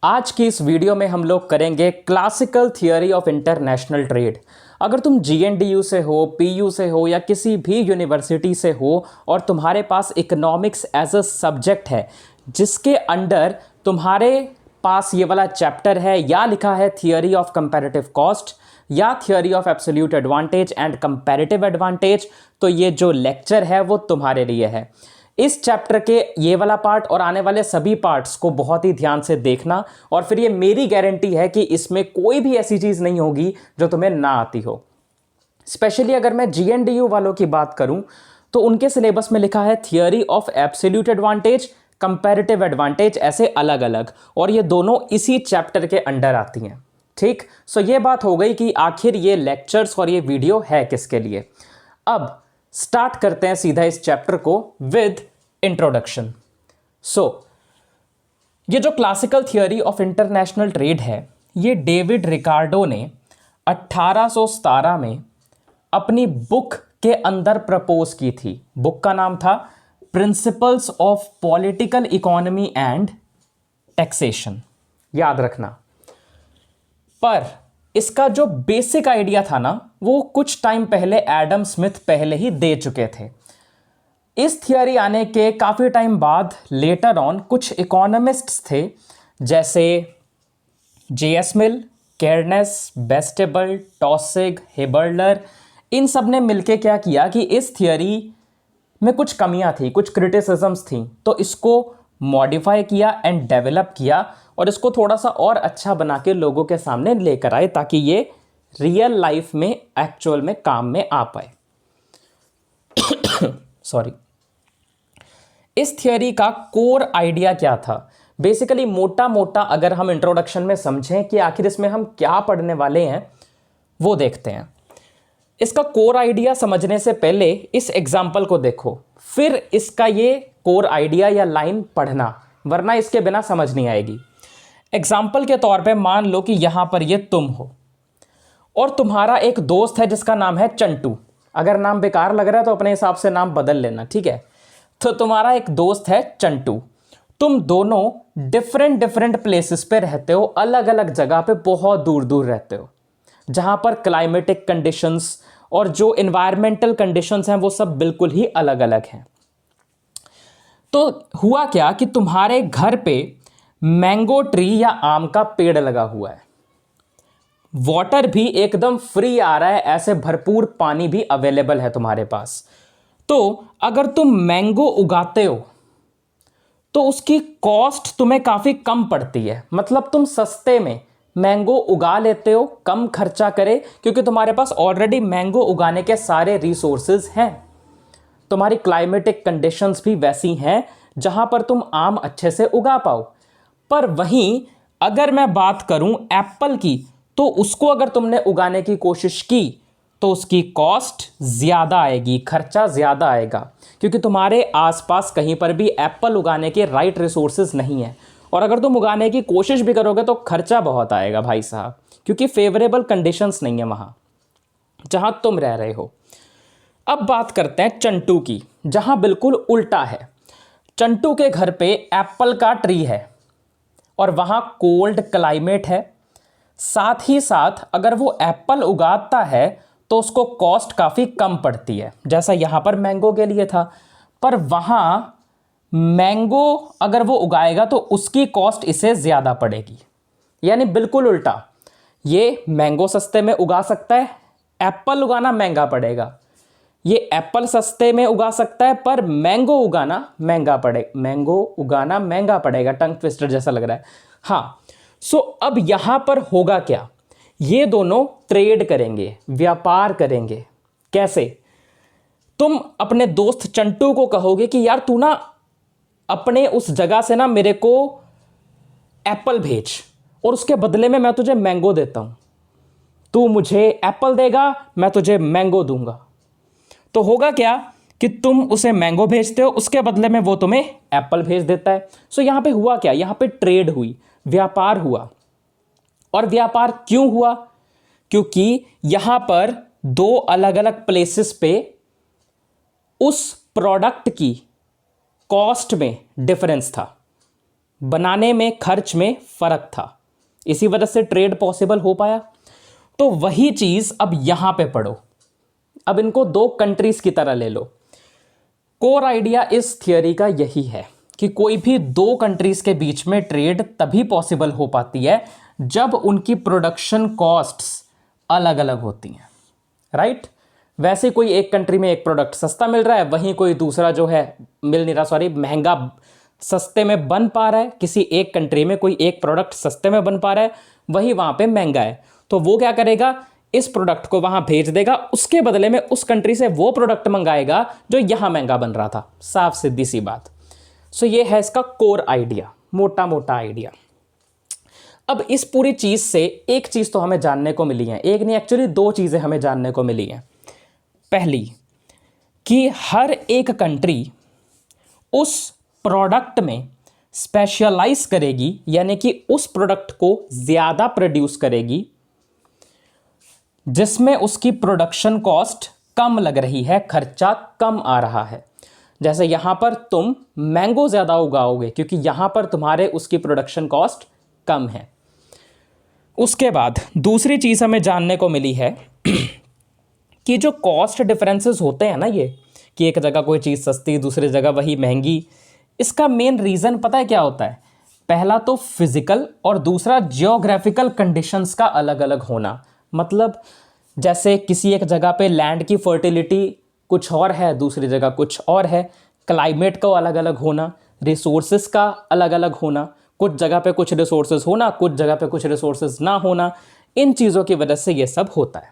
आज की इस वीडियो में हम लोग करेंगे classical theory of international trade. अगर तुम जीएनडीयू से हो, पीयू से हो या किसी भी यूनिवर्सिटी से हो और तुम्हारे पास इकोनॉमिक्स एज अ सब्जेक्ट है जिसके अंडर तुम्हारे पास ये वाला चैप्टर है या लिखा है थियोरी ऑफ कंपैरेटिव कॉस्ट या theory of absolute advantage and comparative advantage, तो ये जो लेक्चर है वो तुम्हारे लिए है। इस चैप्टर के ये वाला पार्ट और आने वाले सभी पार्ट्स को बहुत ही ध्यान से देखना, और फिर ये मेरी गारंटी है कि इसमें कोई भी ऐसी चीज़ नहीं होगी जो तुम्हें ना आती हो। स्पेशली अगर मैं जीएनडीयू वालों की बात करूं तो उनके सिलेबस में लिखा है theory of absolute advantage, comparative advantage, ऐसे अलग अलग, और ये दोनों इसी चैप्टर के अंडर आती हैं। ठीक, सो ये बात हो गई कि आखिर ये लेक्चर्स और ये वीडियो है किसके लिए। अब स्टार्ट करते हैं सीधा इस चैप्टर को विद इंट्रोडक्शन। सो ये जो classical theory of international trade है, ये डेविड रिकार्डो ने 1817 में अपनी बुक के अंदर प्रपोज की थी। बुक का नाम था principles of political economy and taxation, याद रखना। पर इसका जो बेसिक आइडिया था ना, वो कुछ टाइम पहले एडम स्मिथ पहले ही दे चुके थे। इस थियोरी आने के काफ़ी टाइम बाद लेटर ऑन कुछ इकोनॉमिस्ट्स थे जैसे जेएस मिल, केयरनेस, बेस्टेबल, टॉसिग, हेबर्लर, इन सब ने मिलके क्या किया कि इस थियोरी में कुछ कमियां थी, कुछ क्रिटिसिज्म्स थी, तो इसको मॉडिफाई किया एंड डेवलप किया और इसको थोड़ा सा और अच्छा बना के लोगों के सामने लेकर आए ताकि ये रियल लाइफ में एक्चुअल में काम में आ पाए। सॉरी। इस थियोरी का कोर आइडिया क्या था? बेसिकली मोटा मोटा अगर हम इंट्रोडक्शन में समझें कि आखिर इसमें हम क्या पढ़ने वाले हैं, वो देखते हैं। इसका कोर आइडिया समझने से पहले इस एग्जाम्पल को देखो, फिर इसका ये कोर आइडिया या लाइन पढ़ना, वरना इसके बिना समझ नहीं आएगी। एग्जाम्पल के तौर पे मान लो कि यहां पर ये तुम हो और तुम्हारा एक दोस्त है जिसका नाम है चंटू। अगर नाम बेकार लग रहा है तो अपने हिसाब से नाम बदल लेना, ठीक है। तो तुम्हारा एक दोस्त है चंटू, तुम दोनों डिफरेंट डिफरेंट प्लेसेस पे रहते हो, अलग अलग जगह पे बहुत दूर दूर रहते हो, जहां पर क्लाइमेटिक कंडीशंस और जो इन्वायरमेंटल कंडीशंस हैं वो सब बिल्कुल ही अलग अलग हैं। तो हुआ क्या कि तुम्हारे घर पे मैंगो ट्री या आम का पेड़ लगा हुआ है, वाटर भी एकदम फ्री आ रहा है, ऐसे भरपूर पानी भी अवेलेबल है तुम्हारे पास। तो अगर तुम मैंगो उगाते हो तो उसकी कॉस्ट तुम्हें काफ़ी कम पड़ती है, मतलब तुम सस्ते में मैंगो उगा लेते हो, कम खर्चा करे, क्योंकि तुम्हारे पास ऑलरेडी मैंगो उगाने के सारे रिसोर्सेज हैं। तुम्हारी क्लाइमेटिक कंडीशंस भी वैसी हैं जहां पर तुम आम अच्छे से उगा पाओ। पर वहीं अगर मैं बात करूं एप्पल की, तो उसको अगर तुमने उगाने की कोशिश की तो उसकी कॉस्ट ज़्यादा आएगी, खर्चा ज़्यादा आएगा, क्योंकि तुम्हारे आसपास कहीं पर भी एप्पल उगाने के राइट रिसोर्सेज नहीं है। और अगर तुम उगाने की कोशिश भी करोगे तो खर्चा बहुत आएगा भाई साहब, क्योंकि फेवरेबल कंडीशंस नहीं है वहाँ जहाँ तुम रह रहे हो। अब बात करते हैं चंटू की, जहाँ बिल्कुल उल्टा है। चंटू के घर पे एप्पल का ट्री है और वहाँ कोल्ड क्लाइमेट है, साथ ही साथ अगर वो एप्पल उगाता है तो उसको कॉस्ट काफ़ी कम पड़ती है, जैसा यहाँ पर मैंगो के लिए था। पर वहाँ मैंगो अगर वो उगाएगा तो उसकी कॉस्ट इसे ज़्यादा पड़ेगी, यानी बिल्कुल उल्टा। ये मैंगो सस्ते में उगा सकता है, एप्पल उगाना महंगा पड़ेगा। ये एप्पल सस्ते में उगा सकता है पर मैंगो उगाना महंगा पड़ेगा। टंग ट्विस्टर जैसा लग रहा है, हाँ। सो अब यहाँ पर होगा क्या, ये दोनों ट्रेड करेंगे, व्यापार करेंगे। कैसे? तुम अपने दोस्त चंटू को कहोगे कि यार तू ना अपने उस जगह से ना मेरे को एप्पल भेज और उसके बदले में मैं तुझे मैंगो देता हूं। तू मुझे एप्पल देगा, मैं तुझे मैंगो दूंगा। तो होगा क्या कि तुम उसे मैंगो भेजते हो, उसके बदले में वो तुम्हें एप्पल भेज देता है। सो यहां पे हुआ क्या, यहां पे ट्रेड हुई, व्यापार हुआ। और व्यापार क्यों हुआ? क्योंकि यहां पर दो अलग अलग प्लेसेस पे उस प्रोडक्ट की कॉस्ट में डिफरेंस था। बनाने में, खर्च में फर्क था, इसी वजह से ट्रेड पॉसिबल हो पाया। तो वही चीज अब यहां पे पढ़ो। अब इनको दो कंट्रीज की तरह ले लो। कोर आइडिया इस थियरी का यही है कि कोई भी दो कंट्रीज के बीच में ट्रेड तभी पॉसिबल हो पाती है जब उनकी प्रोडक्शन कॉस्ट्स अलग अलग होती हैं, राइट। वैसे कोई एक कंट्री में एक प्रोडक्ट सस्ता मिल रहा है, वहीं कोई दूसरा जो है मिल नहीं रहा, सॉरी, महंगा सस्ते में बन पा रहा है। किसी एक कंट्री में कोई एक प्रोडक्ट सस्ते में बन पा रहा है, वही वहां पे महंगा है, तो वो क्या करेगा, इस प्रोडक्ट को वहां भेज देगा, उसके बदले में उस कंट्री से वो प्रोडक्ट मंगाएगा जो यहां महंगा बन रहा था। साफ सीधी सी बात। सो ये है इसका कोर आइडिया, मोटा मोटा आइडिया। अब इस पूरी चीज से एक चीज तो हमें जानने को मिली है, एक नहीं एक्चुअली दो चीजें हमें जानने को मिली हैं। पहली कि हर एक कंट्री उस प्रोडक्ट में स्पेशलाइज करेगी, यानी कि उस प्रोडक्ट को ज्यादा प्रोड्यूस करेगी जिसमें उसकी प्रोडक्शन कॉस्ट कम लग रही है, खर्चा कम आ रहा है। जैसे यहां पर तुम मैंगो ज्यादा उगाओगे क्योंकि यहां पर तुम्हारे उसकी प्रोडक्शन कॉस्ट कम है। उसके बाद दूसरी चीज हमें जानने को मिली है कि जो कॉस्ट डिफरेंसेस होते हैं ना, ये कि एक जगह कोई चीज़ सस्ती, दूसरी जगह वही महंगी, इसका मेन रीज़न पता है क्या होता है? पहला तो फिजिकल और दूसरा जियोग्राफिकल कंडीशंस का अलग अलग होना। मतलब जैसे किसी एक जगह पे लैंड की फर्टिलिटी कुछ और है, दूसरी जगह कुछ और है, क्लाइमेट का अलग अलग होना, रिसोर्सेज का अलग अलग होना, कुछ जगह पे कुछ रिसोर्सेज होना, कुछ जगह पे कुछ रिसोर्सेज ना होना, इन चीज़ों की वजह से ये सब होता है।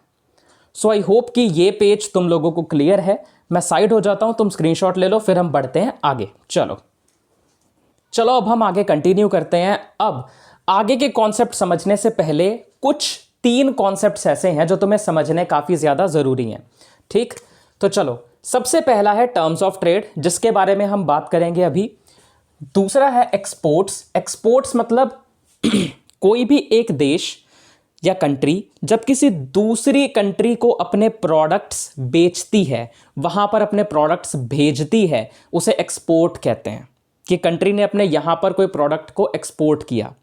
सो आई होप कि ये पेज तुम लोगों को क्लियर है। मैं साइड हो जाता हूं, तुम स्क्रीनशॉट ले लो, फिर हम बढ़ते हैं आगे। चलो अब हम आगे कंटिन्यू करते हैं। अब आगे के कॉन्सेप्ट समझने से पहले कुछ 3 कॉन्सेप्ट्स ऐसे हैं जो तुम्हें समझने काफ़ी ज़्यादा ज़रूरी हैं, ठीक। तो चलो, सबसे पहला है टर्म्स ऑफ ट्रेड, जिसके बारे में हम बात करेंगे अभी। दूसरा है एक्सपोर्ट्स। एक्सपोर्ट्स मतलब कोई भी एक देश या कंट्री जब किसी दूसरी कंट्री को अपने प्रोडक्ट्स बेचती है, वहां पर अपने प्रोडक्ट्स भेजती है, उसे एक्सपोर्ट कहते हैं कि कंट्री ने अपने यहां पर कोई प्रोडक्ट को एक्सपोर्ट किया।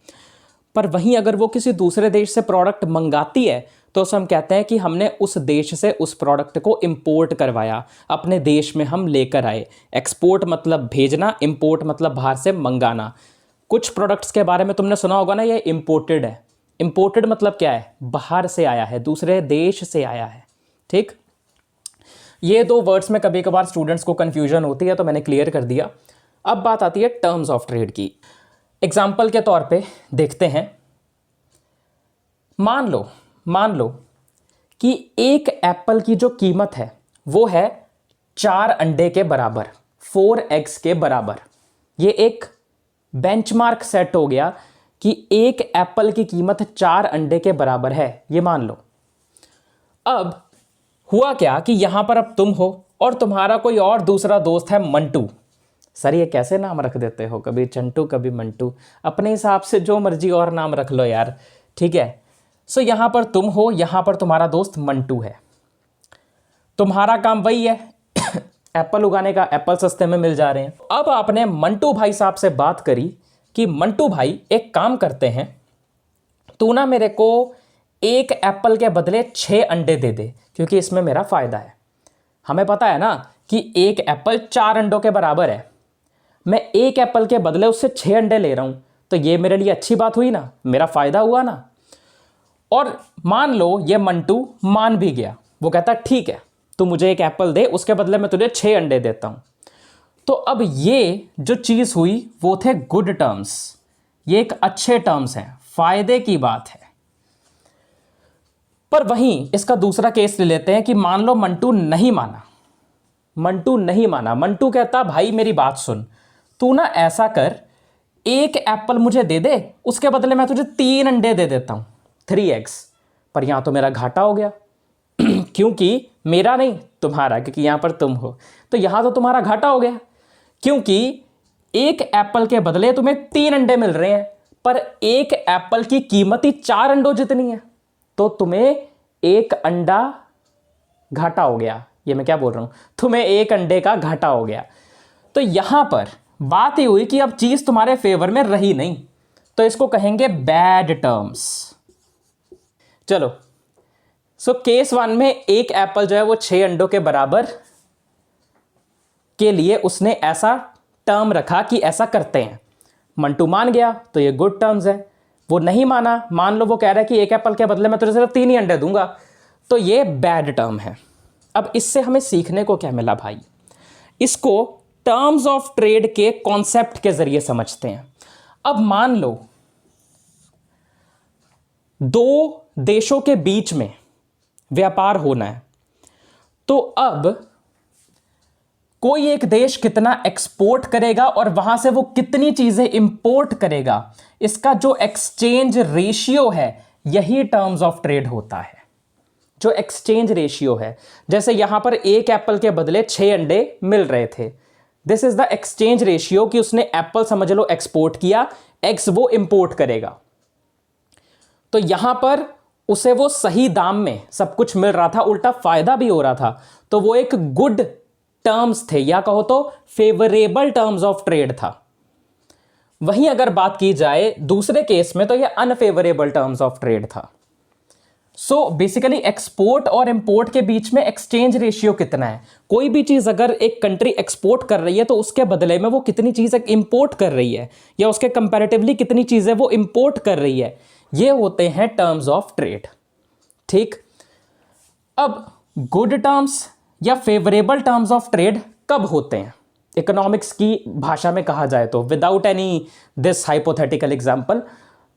पर वहीं अगर वो किसी दूसरे देश से प्रोडक्ट मंगाती है तो उसे हम कहते हैं कि हमने उस देश से उस प्रोडक्ट को इंपोर्ट करवाया, अपने देश में हम लेकर आए। एक्सपोर्ट मतलब भेजना, इंपोर्ट मतलब बाहर से मंगाना। कुछ प्रोडक्ट्स के बारे में तुमने सुना होगा ना, ये इंपोर्टेड है। इंपोर्टेड मतलब क्या है? बाहर से आया है, दूसरे देश से आया है, ठीक। ये 2 वर्ड्स में कभी कभार स्टूडेंट्स को कंफ्यूजन होती है, तो मैंने क्लियर कर दिया। अब बात आती है टर्म्स ऑफ ट्रेड की। एग्जाम्पल के तौर पे देखते हैं। मान लो कि एक एप्पल की जो कीमत है वो है 4 अंडे के बराबर, 4 एग्स के बराबर। ये एक बेंचमार्क सेट हो गया कि एक एप्पल की कीमत 4 अंडे के बराबर है, ये मान लो। अब हुआ क्या कि यहां पर अब तुम हो और तुम्हारा कोई और दूसरा दोस्त है मंटू। सर ये कैसे नाम रख देते हो, कभी चंटू कभी मंटू, अपने हिसाब से जो मर्जी और नाम रख लो यार, ठीक है। सो यहां पर तुम हो, यहां पर तुम्हारा दोस्त मंटू है। तुम्हारा काम वही है एप्पल उगाने का, एप्पल सस्ते में मिल जा रहे हैं। अब आपने मंटू भाई साहब से बात करी कि मंटू भाई एक काम करते हैं, तू ना मेरे को एक एप्पल के बदले 6 अंडे दे दे, क्योंकि इसमें मेरा फायदा है। हमें पता है ना कि एक एप्पल 4 अंडों के बराबर है, मैं एक एप्पल के बदले उससे 6 अंडे ले रहा हूं, तो ये मेरे लिए अच्छी बात हुई ना, मेरा फायदा हुआ ना। और मान लो ये मंटू मान भी गया, वो कहता ठीक है तू मुझे एक एप्पल दे, उसके बदले मैं तुझे 6 अंडे देता हूं। तो अब ये जो चीज हुई वो थे गुड टर्म्स, ये एक अच्छे टर्म्स हैं, फायदे की बात है। पर वहीं इसका दूसरा केस ले लेते हैं कि मान लो मंटू नहीं माना। मंटू कहता भाई मेरी बात सुन, तू ना ऐसा कर, एक एप्पल मुझे दे दे, उसके बदले मैं तुझे 3 अंडे दे देता हूं, 3 एग्स। पर यहां तो मेरा घाटा हो गया क्योंकि मेरा नहीं तुम्हारा, क्योंकि यहां पर तुम हो, तो यहां तो तुम्हारा घाटा हो गया, क्योंकि एक एप्पल के बदले तुम्हें 3 अंडे मिल रहे हैं, पर एक एप्पल की कीमत ही 4 अंडों जितनी है, तो तुम्हें एक अंडा घाटा हो गया। ये मैं क्या बोल रहा हूं, तुम्हें एक अंडे का घाटा हो गया। तो यहां पर बात ही हुई कि अब चीज तुम्हारे फेवर में रही नहीं, तो इसको कहेंगे बैड टर्म्स। चलो, सो केस 1 में एक एप्पल जो है वो 6 अंडों के बराबर के लिए उसने ऐसा टर्म रखा कि ऐसा करते हैं। मंटू मान गया तो ये गुड टर्म्स है। वो नहीं माना, मान लो वो कह रहा है कि एक एप्पल के बदले मैं तुझे सिर्फ 3 ही अंडे दूंगा, तो ये बैड टर्म है। अब इससे हमें सीखने को क्या मिला भाई? इसको टर्म्स ऑफ ट्रेड के कॉन्सेप्ट के जरिए समझते हैं। अब मान लो दो देशों के बीच में व्यापार होना है, तो अब कोई एक देश कितना एक्सपोर्ट करेगा और वहां से वो कितनी चीजें इंपोर्ट करेगा, इसका जो एक्सचेंज रेशियो है यही टर्म्स ऑफ ट्रेड होता है। जो एक्सचेंज रेशियो है, जैसे यहां पर एक एप्पल के बदले 6 अंडे मिल रहे थे, this is the exchange ratio कि उसने एप्पल समझ लो एक्सपोर्ट किया, एक्स वो इंपोर्ट करेगा। तो यहां पर उसे वो सही दाम में सब कुछ मिल रहा था, उल्टा फायदा भी हो रहा था, तो वो एक गुड टर्म्स थे, या कहो तो फेवरेबल टर्म्स ऑफ ट्रेड था। वहीं अगर बात की जाए दूसरे केस में, तो ये अनफेवरेबल टर्म्स ऑफ ट्रेड था। सो बेसिकली एक्सपोर्ट और इंपोर्ट के बीच में एक्सचेंज रेशियो कितना है, कोई भी चीज अगर एक कंट्री एक्सपोर्ट कर रही है तो उसके बदले में वो कितनी चीजें इंपोर्ट कर रही है, या उसके कंपैरेटिवली कितनी चीजें वो इंपोर्ट कर रही है, ये होते हैं टर्म्स ऑफ ट्रेड। ठीक, अब गुड टर्म्स या फेवरेबल टर्म्स ऑफ ट्रेड कब होते हैं इकोनॉमिक्स की भाषा में कहा जाए तो, without any this hypothetical example,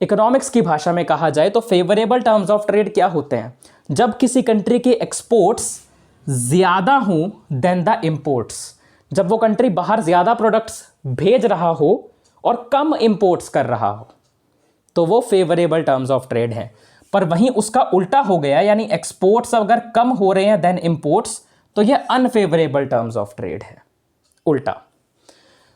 economics की भाषा में कहा जाए तो फेवरेबल टर्म्स ऑफ ट्रेड क्या होते हैं? जब किसी कंट्री के एक्सपोर्ट्स ज्यादा हों देन द इंपोर्ट्स, जब वो कंट्री बाहर ज्यादा प्रोडक्ट्स भेज रहा हो और कम इंपोर्ट्स कर रहा हो, तो वो फेवरेबल टर्म्स ऑफ ट्रेड है। पर वहीं उसका उल्टा हो गया, यानी एक्सपोर्ट्स अगर कम हो रहे हैं देन इंपोर्ट्स, तो ये अनफेवरेबल टर्म्स ऑफ ट्रेड है, उल्टा।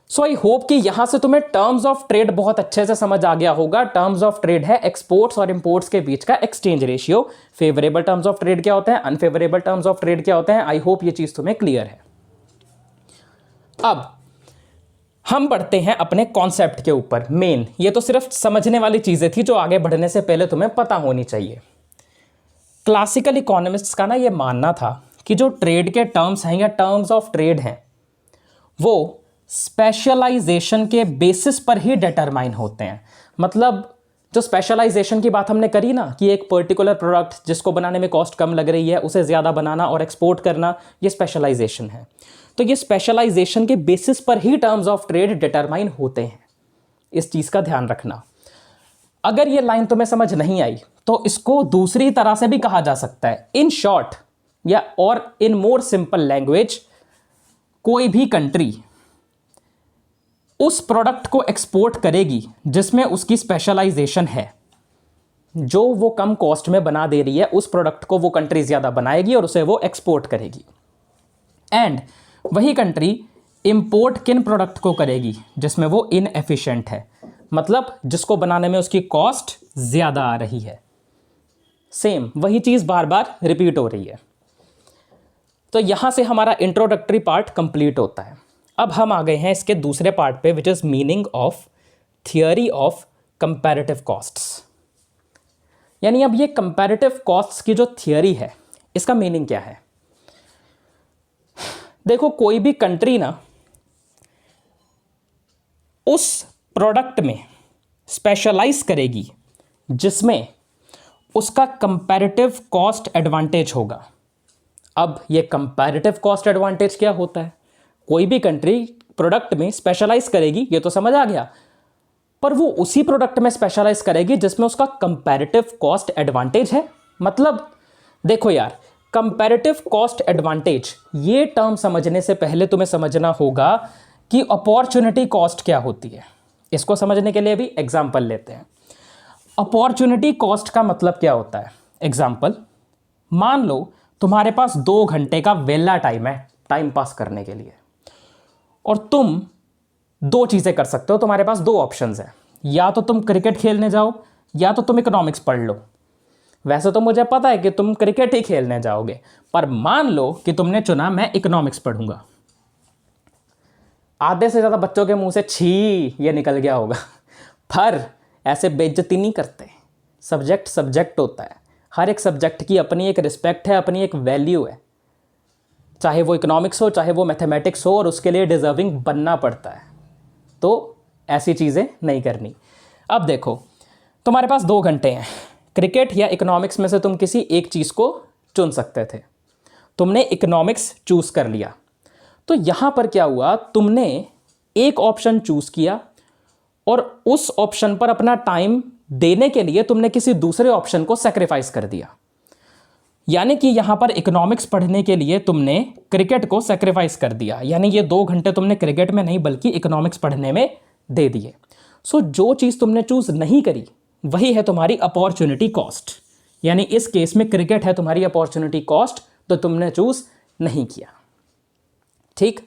सो आई होप कि यहां से तुम्हें टर्म्स ऑफ ट्रेड बहुत अच्छे से समझ आ गया होगा। टर्म्स ऑफ ट्रेड है एक्सपोर्ट्स और इंपोर्ट्स के बीच का exchange ratio. Favourable terms of trade क्या होते हैं, अनफेवरेबल टर्म्स ऑफ ट्रेड क्या होते हैं। आई होप ये चीज तुम्हें क्लियर है। अब हम बढ़ते हैं अपने कॉन्सेप्ट के ऊपर। मेन ये तो सिर्फ समझने वाली चीजें थी जो आगे बढ़ने से पहले तुम्हें पता होनी चाहिए। क्लासिकल इकोनॉमिस्ट्स का ना ये मानना था कि जो ट्रेड के टर्म्स हैं या टर्म्स ऑफ ट्रेड हैं, वो स्पेशलाइजेशन के बेसिस पर ही डिटरमाइन होते हैं। मतलब जो स्पेशलाइजेशन की बात हमने करी ना, कि एक पर्टिकुलर प्रोडक्ट जिसको बनाने में कॉस्ट कम लग रही है उसे ज़्यादा बनाना और एक्सपोर्ट करना, ये स्पेशलाइजेशन है। तो ये स्पेशलाइजेशन के बेसिस पर ही टर्म्स ऑफ ट्रेड डिटरमाइन होते हैं। इस चीज़ का ध्यान रखना। अगर ये लाइन तुम्हें समझ नहीं आई तो इसको दूसरी तरह से भी कहा जा सकता है। इन शॉर्ट या और इन मोर सिंपल लैंग्वेज, कोई भी कंट्री उस प्रोडक्ट को एक्सपोर्ट करेगी जिसमें उसकी स्पेशलाइजेशन है, जो वो कम कॉस्ट में बना दे रही है उस प्रोडक्ट को वो कंट्री ज़्यादा बनाएगी और उसे वो एक्सपोर्ट करेगी। एंड वही कंट्री इंपोर्ट किन प्रोडक्ट को करेगी जिसमें वो इनएफिशिएंट है, मतलब जिसको बनाने में उसकी कॉस्ट ज़्यादा आ रही है। सेम वही चीज़ बार बार रिपीट हो रही है। तो यहाँ से हमारा इंट्रोडक्टरी पार्ट कंप्लीट होता है। अब हम आ गए हैं इसके दूसरे पार्ट पे, which is meaning of theory of comparative costs. यानी अब ये कंपैरेटिव कॉस्ट्स की जो थियोरी है, इसका मीनिंग क्या है। देखो, कोई भी कंट्री ना उस प्रोडक्ट में स्पेशलाइज करेगी जिसमें उसका कंपैरेटिव कॉस्ट एडवांटेज होगा। अब ये कंपैरेटिव कॉस्ट एडवांटेज क्या होता है? कोई भी कंट्री प्रोडक्ट में स्पेशलाइज करेगी, ये तो समझ आ गया, पर वो उसी प्रोडक्ट में स्पेशलाइज करेगी जिसमें उसका कंपैरेटिव कॉस्ट एडवांटेज है। मतलब देखो यार, कंपैरेटिव कॉस्ट एडवांटेज ये टर्म समझने से पहले तुम्हें समझना होगा कि अपॉर्चुनिटी कॉस्ट क्या होती है। इसको समझने के लिए भी एग्जाम्पल लेते हैं। अपॉर्चुनिटी कॉस्ट का मतलब क्या होता है? एग्जाम्पल, मान लो तुम्हारे पास 2 घंटे का वेला टाइम है टाइम पास करने के लिए, और तुम 2 चीज़ें कर सकते हो। तुम्हारे पास 2 ऑप्शंस हैं, या तो तुम क्रिकेट खेलने जाओ या तो तुम इकोनॉमिक्स पढ़ लो। वैसे तो मुझे पता है कि तुम क्रिकेट ही खेलने जाओगे, पर मान लो कि तुमने चुना मैं इकोनॉमिक्स पढ़ूंगा। आधे से ज़्यादा बच्चों के मुंह से छी ये निकल गया होगा, पर ऐसे बेइज्जती नहीं करते। सब्जेक्ट सब्जेक्ट होता है, हर एक सब्जेक्ट की अपनी एक रिस्पेक्ट है, अपनी एक वैल्यू है, चाहे वो इकोनॉमिक्स हो चाहे वो मैथमेटिक्स हो, और उसके लिए डिजर्विंग बनना पड़ता है। तो ऐसी चीज़ें नहीं करनी। अब देखो, तुम्हारे पास 2 घंटे हैं, क्रिकेट या इकोनॉमिक्स में से तुम किसी एक चीज़ को चुन सकते थे, तुमने इकोनॉमिक्स चूज़ कर लिया। तो यहाँ पर क्या हुआ, तुमने एक ऑप्शन चूज़ किया और उस ऑप्शन पर अपना टाइम देने के लिए तुमने किसी दूसरे ऑप्शन को सेक्रीफाइस कर दिया। यानी कि यहां पर इकोनॉमिक्स पढ़ने के लिए तुमने क्रिकेट को सेक्रीफाइस कर दिया, यानी ये 2 घंटे तुमने क्रिकेट में नहीं बल्कि इकोनॉमिक्स पढ़ने में दे दिए। सो जो चीज़ तुमने चूज नहीं करी वही है तुम्हारी अपॉर्चुनिटी कॉस्ट, यानी इस केस में क्रिकेट है तुम्हारी अपॉर्चुनिटी कॉस्ट, तो तुमने चूज नहीं किया। ठीक,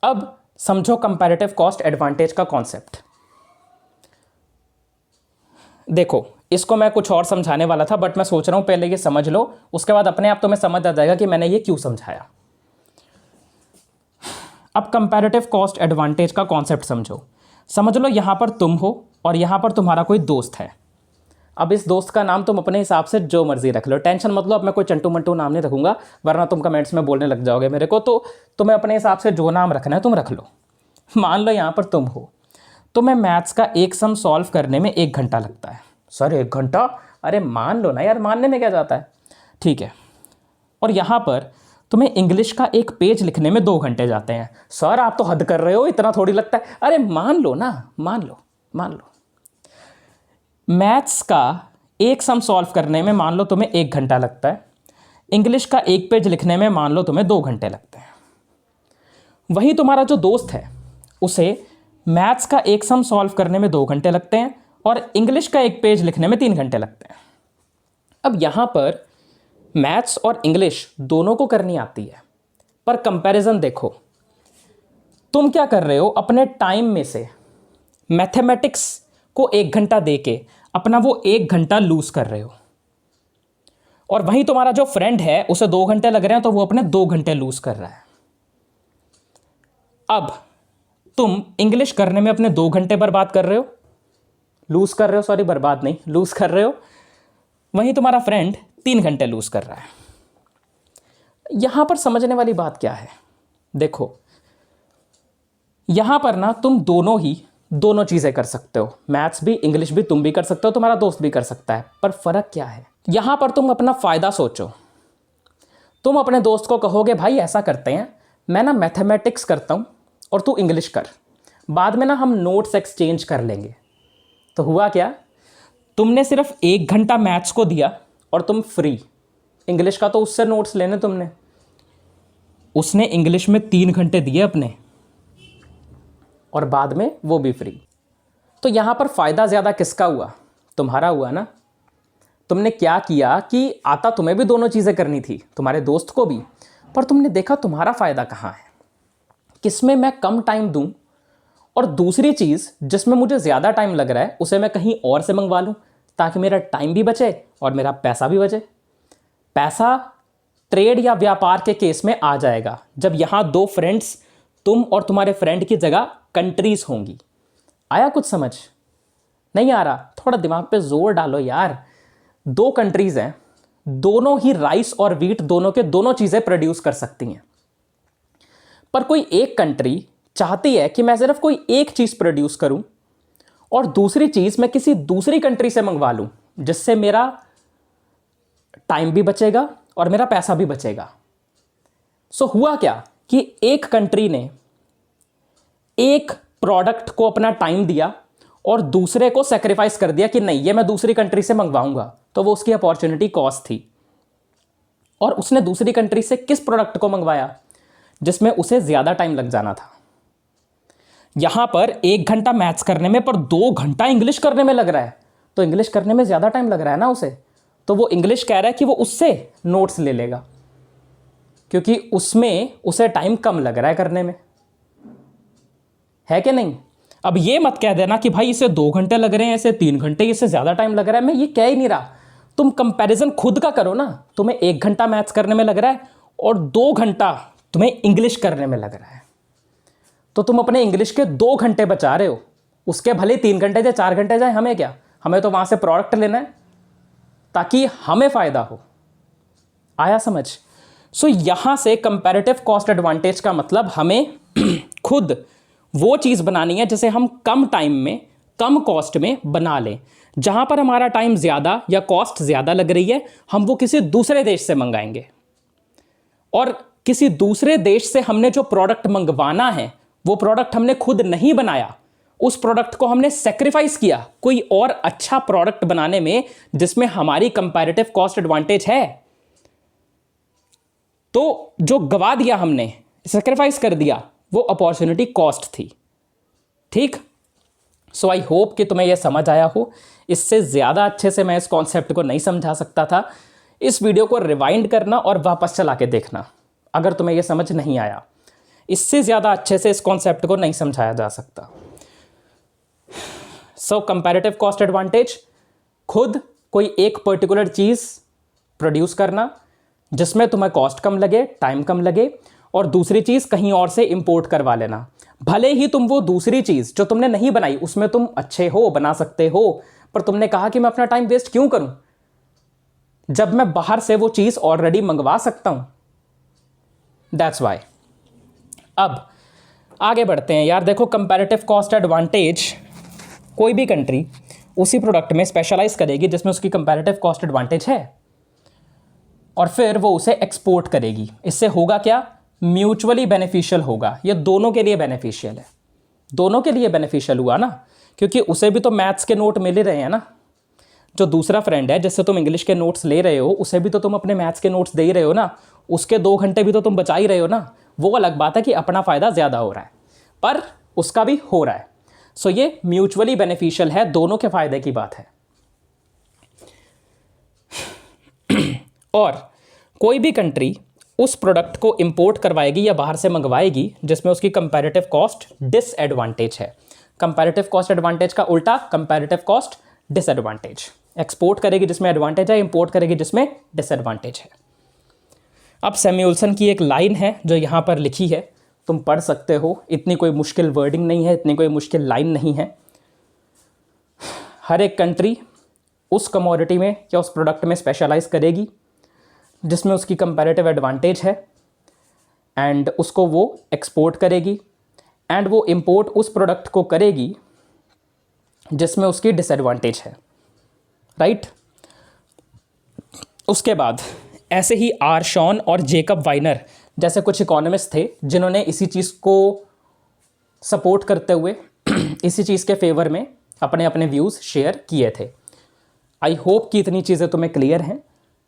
अब समझो कंपैरेटिव कॉस्ट एडवांटेज का कॉन्सेप्ट। देखो, इसको मैं कुछ और समझाने वाला था, बट मैं सोच रहा हूं पहले ये समझ लो, उसके बाद अपने आप तुम्हें समझ आ जाएगा कि मैंने ये क्यों समझाया। अब कंपैरेटिव कॉस्ट एडवांटेज का कॉन्सेप्ट समझो। समझ लो यहां पर तुम हो और यहां पर तुम्हारा कोई दोस्त है। अब इस दोस्त का नाम तुम अपने हिसाब से जो मर्जी रख लो, टेंशन मत लो, अब मैं कोई चंटू मंटू नाम नहीं रखूंगा, वरना तुम कमेंट्स में बोलने लग जाओगे मेरे को। तो तुम्हें अपने हिसाब से जो नाम रखना है तुम रख लो। मान लो यहाँ पर तुम हो, तुम्हें मैथ्स का एक सम सॉल्व करने में 1 घंटा लगता है। सर 1 घंटा? अरे मान लो ना यार, मानने में क्या जाता है, ठीक है। और यहाँ पर तुम्हें इंग्लिश का एक पेज लिखने में 2 घंटे जाते हैं। सर आप तो हद कर रहे हो, इतना थोड़ी लगता है। अरे मान लो ना, मान लो मैथ्स का एक सम सॉल्व करने में मान लो तुम्हें 1 घंटा लगता है, इंग्लिश का एक पेज लिखने में मान लो तुम्हें 2 घंटे लगते हैं। वही तुम्हारा जो दोस्त है उसे मैथ्स का एक सम सॉल्व करने में 2 घंटे लगते हैं और इंग्लिश का एक पेज लिखने में 3 घंटे लगते हैं। अब यहाँ पर मैथ्स और इंग्लिश दोनों को करनी आती है, पर कंपैरिजन देखो, तुम क्या कर रहे हो, अपने टाइम में से मैथमेटिक्स को 1 घंटा देके अपना वो 1 घंटा लूज कर रहे हो, और वहीं तुम्हारा जो फ्रेंड है उसे 2 घंटे लग रहे हैं तो वो अपने 2 घंटे लूज कर रहा है। अब तुम इंग्लिश करने में अपने 2 घंटे बर्बाद कर रहे हो, लूज कर रहे हो, सॉरी बर्बाद नहीं, लूज कर रहे हो, वहीं तुम्हारा फ्रेंड 3 घंटे लूज कर रहा है। यहां पर समझने वाली बात क्या है, देखो यहां पर ना तुम दोनों चीजें कर सकते हो, मैथ्स भी इंग्लिश भी तुम भी कर सकते हो, तुम्हारा दोस्त भी कर सकता है, पर फर्क क्या है, यहां पर तुम अपना फायदा सोचो। तुम अपने दोस्त को कहोगे भाई ऐसा करते हैं, मैं ना मैथमेटिक्स करता हूं और तू इंग्लिश कर, बाद में ना हम नोट्स एक्सचेंज कर लेंगे। तो हुआ क्या, तुमने सिर्फ 1 घंटा मैथ्स को दिया और तुम फ्री, इंग्लिश का तो उससे नोट्स लेने तुमने, उसने इंग्लिश में 3 घंटे दिए अपने और बाद में वो भी फ्री। तो यहां पर फायदा ज्यादा किसका हुआ, तुम्हारा हुआ ना। तुमने क्या किया कि आता तुम्हें भी दोनों चीजें करनी थी, तुम्हारे दोस्त को भी, पर तुमने देखा तुम्हारा फायदा कहां है, किसमें मैं कम टाइम दूं, और दूसरी चीज जिसमें मुझे ज्यादा टाइम लग रहा है उसे मैं कहीं और से मंगवा लूं ताकि मेरा टाइम भी बचे और मेरा पैसा भी बचे। पैसा ट्रेड या व्यापार के केस में आ जाएगा जब यहां 2 फ्रेंड्स, तुम और तुम्हारे फ्रेंड की जगह कंट्रीज होंगी। आया कुछ समझ? नहीं आ रहा? थोड़ा दिमाग पे जोर डालो यार। 2 कंट्रीज हैं, दोनों ही राइस और व्हीट दोनों के दोनों चीजें प्रोड्यूस कर सकती हैं, पर कोई एक कंट्री चाहती है कि मैं सिर्फ कोई एक चीज प्रोड्यूस करूं और दूसरी चीज मैं किसी दूसरी कंट्री से मंगवा लूं, जिससे मेरा टाइम भी बचेगा और मेरा पैसा भी बचेगा। सो हुआ क्या कि एक कंट्री ने एक प्रोडक्ट को अपना टाइम दिया और दूसरे को सेक्रीफाइस कर दिया कि नहीं ये मैं दूसरी कंट्री से मंगवाऊंगा, तो वो उसकी अपॉर्चुनिटी कॉस्ट थी। और उसने दूसरी कंट्री से किस प्रोडक्ट को मंगवाया, जिसमें उसे ज्यादा टाइम लग जाना था। यहां पर 1 घंटा मैथ्स करने में पर 2 घंटा इंग्लिश करने में लग रहा है, तो इंग्लिश करने में ज्यादा टाइम लग रहा है ना उसे, तो वो इंग्लिश कह रहा है कि वो उससे नोट्स ले लेगा क्योंकि उसमें उसे टाइम कम लग रहा है करने में, है कि नहीं। अब ये मत कह देना कि भाई इसे 2 घंटे लग रहे हैं, इसे 3 घंटे, इसे ज्यादा टाइम लग रहा है, मैं ये कह ही नहीं रहा। तुम कंपैरिजन खुद का करो ना, तुम्हें 1 घंटा मैथ्स करने में लग रहा है और 2 घंटा तुम्हें इंग्लिश करने में लग रहा है, तो तुम अपने इंग्लिश के 2 घंटे बचा रहे हो, उसके भले 3 घंटे जाए 4 घंटे जाए, हमें क्या, हमें तो वहां से प्रोडक्ट लेना है ताकि हमें फायदा हो। आया समझ? सो यहां से कंपैरेटिव कॉस्ट एडवांटेज का मतलब हमें खुद वो चीज बनानी है जिसे हम कम टाइम में कम कॉस्ट में बना लें। जहां पर हमारा टाइम ज्यादा या कॉस्ट ज्यादा लग रही है, हम वो किसी दूसरे देश से मंगाएंगे, और किसी दूसरे देश से हमने जो प्रोडक्ट मंगवाना है वो प्रोडक्ट हमने खुद नहीं बनाया, उस प्रोडक्ट को हमने सेक्रीफाइस किया कोई और अच्छा प्रोडक्ट बनाने में जिसमें हमारी कंपैरेटिव कॉस्ट एडवांटेज है। तो जो गवा दिया हमने, सेक्रीफाइस कर दिया, वो अपॉर्चुनिटी कॉस्ट थी। ठीक? सो आई होप कि तुम्हें यह समझ आया हो। इससे ज़्यादा अच्छे से मैं इस कॉन्सेप्ट को नहीं समझा सकता था। इस वीडियो को रिवाइंड करना और वापस चला के देखना अगर तुम्हें यह समझ नहीं आया। इससे ज़्यादा अच्छे से इस कॉन्सेप्ट को नहीं समझाया जा सकता। सो कंपैरेटिव कॉस्ट एडवांटेज, खुद कोई एक पर्टिकुलर चीज़ प्रोड्यूस करना जिसमें तुम्हें कॉस्ट कम लगे, टाइम कम लगे, और दूसरी चीज़ कहीं और से इंपोर्ट करवा लेना। भले ही तुम वो दूसरी चीज़ जो तुमने नहीं बनाई उसमें तुम अच्छे हो, बना सकते हो, पर तुमने कहा कि मैं अपना टाइम वेस्ट क्यों करूं जब मैं बाहर से वो चीज़ ऑलरेडी मंगवा सकता हूं। That's why. अब आगे बढ़ते हैं यार। देखो, कंपैरेटिव कॉस्ट एडवांटेज, कोई भी कंट्री उसी प्रोडक्ट में स्पेशलाइज करेगी जिसमें उसकी कंपैरेटिव कॉस्ट एडवांटेज है, और फिर वो उसे एक्सपोर्ट करेगी। इससे होगा क्या? म्यूचुअली बेनिफिशियल होगा। ये दोनों के लिए बेनिफिशियल है। दोनों के लिए बेनिफिशियल हुआ ना, क्योंकि उसे भी तो मैथ्स के नोट मिल ही रहे हैं ना। जो दूसरा फ्रेंड है जिससे तुम इंग्लिश के नोट्स ले रहे हो, उसे भी तो तुम अपने मैथ्स के नोट्स दे ही रहे हो ना। उसके 2 घंटे भी तो तुम बचा ही रहे हो ना। वो अलग बात है कि अपना फ़ायदा ज़्यादा हो रहा है, पर उसका भी हो रहा है। सो ये म्यूचुअली बेनिफिशियल है, दोनों के फ़ायदे की बात है। और कोई भी कंट्री उस प्रोडक्ट को इंपोर्ट करवाएगी या बाहर से मंगवाएगी जिसमें उसकी कंपैरेटिव कॉस्ट डिसएडवांटेज है। कंपैरेटिव कॉस्ट एडवांटेज का उल्टा कंपैरेटिव कॉस्ट डिसएडवांटेज। एक्सपोर्ट करेगी जिसमें एडवांटेज है, इंपोर्ट करेगी जिसमें डिसएडवांटेज है। अब सैमुअल्सन की एक लाइन है जो यहाँ पर लिखी है, तुम पढ़ सकते हो। इतनी कोई मुश्किल वर्डिंग नहीं है, इतनी कोई मुश्किल लाइन नहीं है। हर एक कंट्री उस कमोडिटी में या उस प्रोडक्ट में स्पेशलाइज करेगी जिसमें उसकी कंपैरेटिव एडवांटेज है, एंड उसको वो एक्सपोर्ट करेगी, एंड वो इंपोर्ट उस प्रोडक्ट को करेगी जिसमें उसकी डिसएडवांटेज है। राइट? उसके बाद ऐसे ही आर शॉन और जेकब वाइनर जैसे कुछ इकोनॉमिस्ट थे जिन्होंने इसी चीज़ को सपोर्ट करते हुए इसी चीज़ के फेवर में अपने अपने व्यूज़ शेयर किए थे। आई होप कि इतनी चीज़ें तुम्हें क्लियर हैं,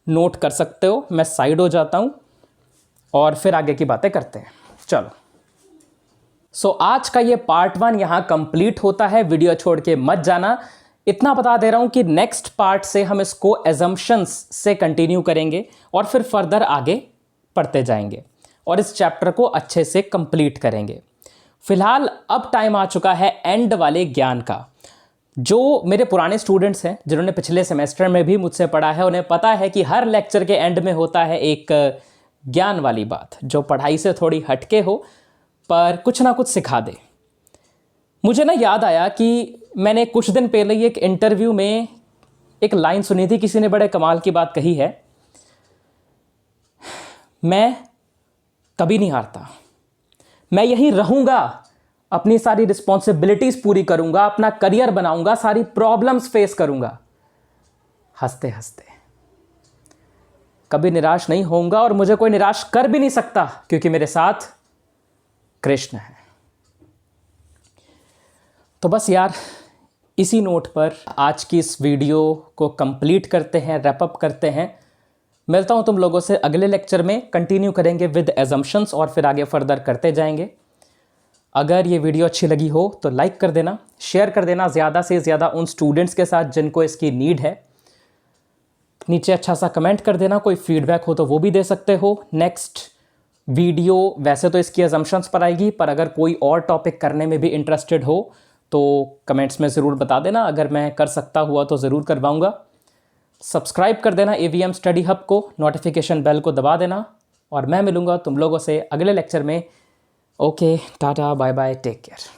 नोट कर सकते हो। मैं साइड हो जाता हूँ और फिर आगे की बातें करते हैं। चलो, सो आज का ये पार्ट 1 यहाँ कंप्लीट होता है। वीडियो छोड़ के मत जाना। इतना बता दे रहा हूँ कि नेक्स्ट पार्ट से हम इसको एजम्पशंस से कंटिन्यू करेंगे और फिर फर्दर आगे पढ़ते जाएंगे और इस चैप्टर को अच्छे से कंप्लीट करेंगे। फिलहाल अब टाइम आ चुका है एंड वाले ज्ञान का। जो मेरे पुराने स्टूडेंट्स हैं जिन्होंने पिछले सेमेस्टर में भी मुझसे पढ़ा है, उन्हें पता है कि हर लेक्चर के एंड में होता है एक ज्ञान वाली बात जो पढ़ाई से थोड़ी हटके हो पर कुछ ना कुछ सिखा दे। मुझे ना याद आया कि मैंने कुछ दिन पहले ही एक इंटरव्यू में एक लाइन सुनी थी, किसी ने बड़े कमाल की बात कही है, मैं कभी नहीं हारता, मैं यहीं रहूँगा, अपनी सारी रिस्पॉन्सिबिलिटीज़ पूरी करूँगा, अपना करियर बनाऊँगा, सारी प्रॉब्लम्स फेस करूँगा हंसते हंसते। कभी निराश नहीं होऊंगा और मुझे कोई निराश कर भी नहीं सकता क्योंकि मेरे साथ कृष्ण है। तो बस यार, इसी नोट पर आज की इस वीडियो को कंप्लीट करते हैं, रैप अप करते हैं। मिलता हूं तुम लोगों से अगले लेक्चर में। कंटिन्यू करेंगे विद एजम्पशंस और फिर आगे फर्दर करते जाएंगे। अगर ये वीडियो अच्छी लगी हो तो लाइक कर देना, शेयर कर देना ज़्यादा से ज़्यादा उन स्टूडेंट्स के साथ जिनको इसकी नीड है। नीचे अच्छा सा कमेंट कर देना, कोई फीडबैक हो तो वो भी दे सकते हो। नेक्स्ट वीडियो वैसे तो इसकी अजम्पशंस पर आएगी, पर अगर कोई और टॉपिक करने में भी इंटरेस्टेड हो तो कमेंट्स में ज़रूर बता देना। अगर मैं कर सकता हुआ तो ज़रूर करवाऊँगा। सब्सक्राइब कर देना AVM स्टडी हब को, नोटिफिकेशन बेल को दबा देना। और मैं मिलूँगा तुम लोगों से अगले लेक्चर में। Okay, tata, bye bye, take care.